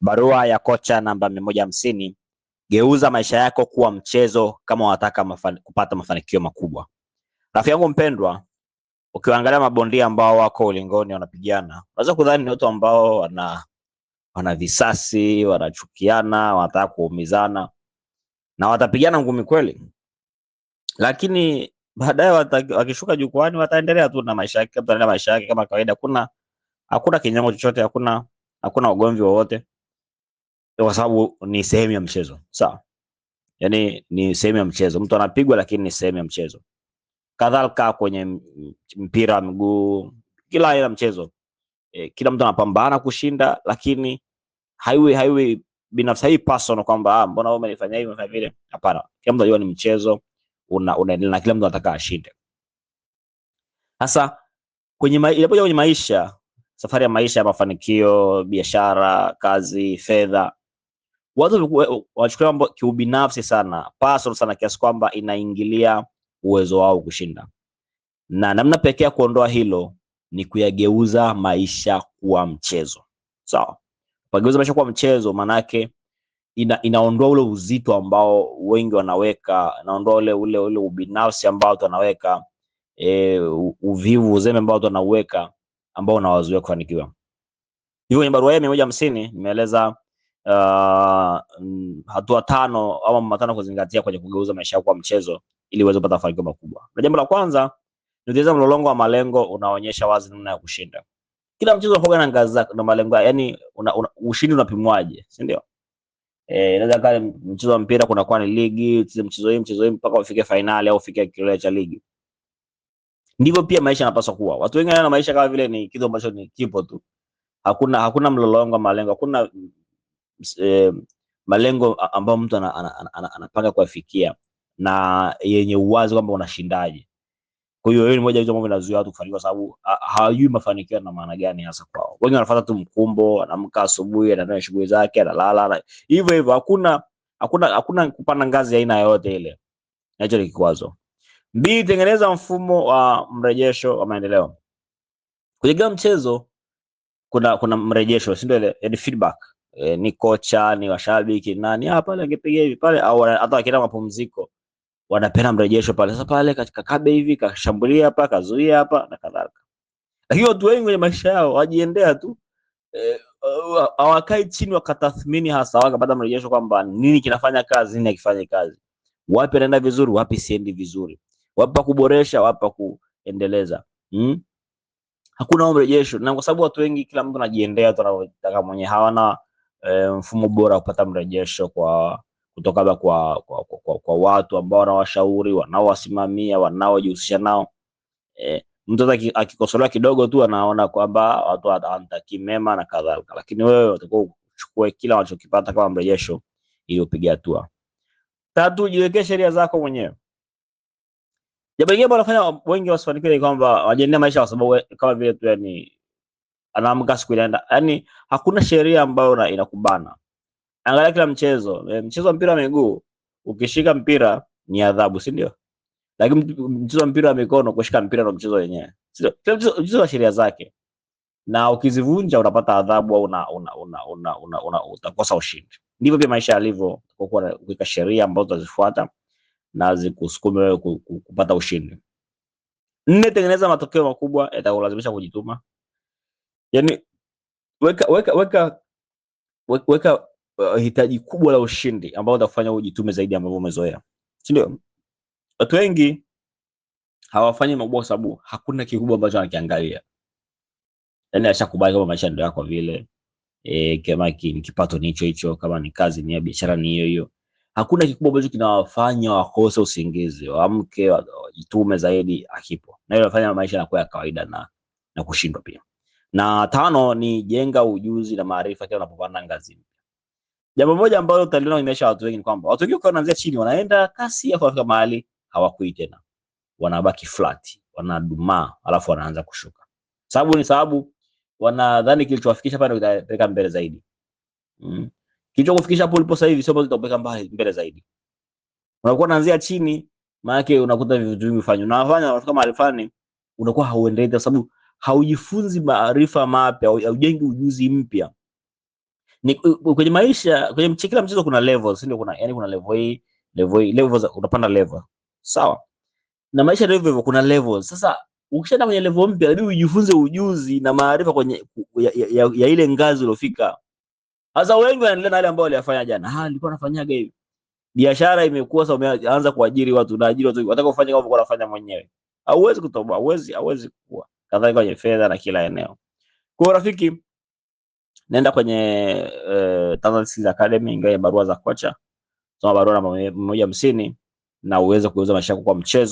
Barua ya kocha namba 150: geuza maisha yako kuwa mchezo kama unataka kupata mafanikio makubwa. Rafiki yangu mpendwa, ukiangalia mabondia ambao wako ulingoni wanapigana, unaweza kudhani ni watu ambao wana visasi, wanachukiana, wanataka kuumizana na watapigana ngumi kweli, lakini baadaye wakishuka jukwani wataendelea tu na maisha yake, wataendelea maisha yake kama kawaida. Hakuna kinyongo chochote, hakuna ugomvi wowote, kwa sababu ni sehemu ya mchezo. Sawa? Yani ni sehemu ya mchezo. Mtu anapigwa lakini ni sehemu ya mchezo. Kadhalika kwenye mpira wa miguu, kila aina mchezo. Kila mtu anapambana kushinda, lakini haiwi binafsi, hii personal kwamba mbona wewe umenifanyia hivi na vile. Hapana. Kila mtu anajua ni mchezo, unaendelea na kila mtu anataka ashinde. Sasa inapokuja kwenye maisha, safari ya maisha ya mafanikio, biashara, kazi, fedha, watu wanachukulia mambo kiubinafsi sana, personal sana, kiasi kwamba inaingilia uwezo wao kushinda. Na namna pekee ya kuondoa hilo ni kuyageuza maisha kuwa mchezo. Sawa? Kugeuza maisha kuwa mchezo maana yake inaondoa ule uzito ambao wengi wanaweka, inaondoa ule ubinafsi ambao tunaweka, uvivu, uzembe ambao tunaweka, ambao unawazuia kufanikiwa. Hivyo kwenye barua ya 150 nimeeleza hatua 5 au mambo matano kuzingatia kwenye kugeuza maisha yako kuwa mchezo ili uweze kupata mafanikio makubwa. Na jambo la kwanza ni kutengeneza mlolongo wa malengo unaonyesha wazi namna ya kushinda. Kila mchezo unakuwa na ngazi zake na malengo, yani ushindi unapimwaje, si ndio? Inaweza kama mchezo wa mpira kuna kwa ni ligi, mchezo hii mpaka ufike finali au ufike kilele cha ligi. Ndivyo pia maisha yanapaswa kuwa. Watu wengi wanaona maisha kama vile ni kitu ambacho ni kipo tu. Hakuna mlolongo wa malengo, hakuna malengo ambayo mtu anapanga kuyafikia na yenye uwazi kwamba unashindaje. Kwa hiyo ni moja ya vitu ambavyo vinazuia watu kufanikiwa, sababu hawajui mafanikio na maana gani hasa kwao. Wengi wanafuata tu mkumbo, anaamka asubuhi, anaenda shughuli zake, analala hivyo. Hakuna kupanda ngazi ya aina yoyote ile. Hicho ni kikwazo. 2, tengeneza mfumo wa mrejesho wa maendeleo. Kwenye kila mchezo kuna mrejesho, si ndio? Ile yani feedback. Ni kocha, ni washabiki, nani pale angepiga hivi pale, au hata akienda mapumziko wanapenda mrejesho pale. Sasa pale katika kabe hivi, kashambulia hapa, kazuia hapa na kadhalika. Lakini watu wengi kwenye maisha yao wajiendea tu, hawakai chini wakatathmini hasa wakapata mrejesho kwamba nini kinafanya kazi, nini hakifanye kazi, wapi anaenda vizuri, wapi siendi vizuri, wapi pa kuboresha, wapi pa kuendeleza. Hakuna mrejesho, na kwa sababu watu wengi, kila mtu anajiendea tu anataka mwenye, hawana mfumo bora kupata mrejesho kutoka kwa watu ambao wanawashauri, wanaowasimamia, wanaojihusisha nao. Mtu akikosolewa kidogo tu anaona kwamba watu hawatakii mema na kadhalika, lakini wewe utakuwa uchukue kila unachokipata kama mrejesho ili upige hatua. 3, jiwekee sheria zako mwenyewe. Jambo lingine ambalo wanafanya wengi wasifanikiwe ni kwamba wajiendea maisha kwa sababu kama vile tu, yani anaamka siku inaenda, yani hakuna sheria ambayo inakubana. Angalia kila mchezo wa mpira wa miguu, ukishika mpira ni adhabu, si ndio? Lakini mchezo wa mpira wa mikono, kushika mpira ndio mchezo wenyewe. Sio? Kila mchezo wa sheria zake. Na ukizivunja unapata adhabu au utakosa ushindi. Ndivyo pia maisha yalivyo, kwa kuweka sheria ambazo utazifuata na zikusukume wewe kupata ushindi. 4, tengeneza matokeo makubwa yatakulazimisha kujituma. Yaani weka hitaji kubwa la ushindi ambao utakufanya ujitume zaidi ambavyo umezoea. Si ndio? Watu wengi hawafanyi makubwa kwa sababu hakuna kikubwa ambacho anakiangalia. Yaani ashakubali kama maisha ndio yako vile. Kama kipato ni hicho, kama ni kazi ni biashara ni hiyo. Hakuna kikubwa ambacho kinawafanya wakose usingizi, waamke, wajitume zaidi, hakipo. Na hiyo inafanya maisha yanakuwa ya kawaida na kushindwa pia. Na 5 ni jenga ujuzi na maarifa kila unapopanda ngazi. Jambo moja ambalo utaliona imesha watu wengi ni kwamba watu wengi wanaanzia chini, wanaenda kasi ya kufika mahali hawakui tena. Wanabaki flat, wanadumaa, alafu wanaanza kushuka. Sababu wanadhani kilichowafikisha pale kitapeleka mbele zaidi. Kilichokufikisha hapo ulipo sasa hivi sio bado kitapeleka mbele zaidi. Unakuwa unaanzia chini, maana yake unakuta vitu vingi vifanywa. Unafanya unafika mahali fulani, unakuwa hauendelei kwa sababu haujifunzi maarifa mapya, haujengi ujuzi mpya. Ni kwenye maisha, kwenye kila mchezo kuna levels, ndio kuna yani kuna level A, level A, levels unapanda level. Sawa? Na maisha ndio hivyo, kuna levels. Sasa ukishaenda kwenye level mpya inabidi ujifunze ujuzi na maarifa kwenye ya ile ngazi uliofika. Sasa wengi wanaendelea na wale ambao waliyafanya jana. Nilikuwa nafanyaga hivi. Biashara imekuwa sasa, umeanza kuajiri watu, unaajiri watu, wataka kufanya kama ulikuwa unafanya mwenyewe. Hauwezi kutoboa, hauwezi kukua. Kadhalika kwenye fedha na kila eneo. Kwa rafiki, nenda kwenye Tanzania Skills Academy, ingawa barua za kocha. Soma barua namba 150 na uweze kuuza maisha yako kwa mchezo.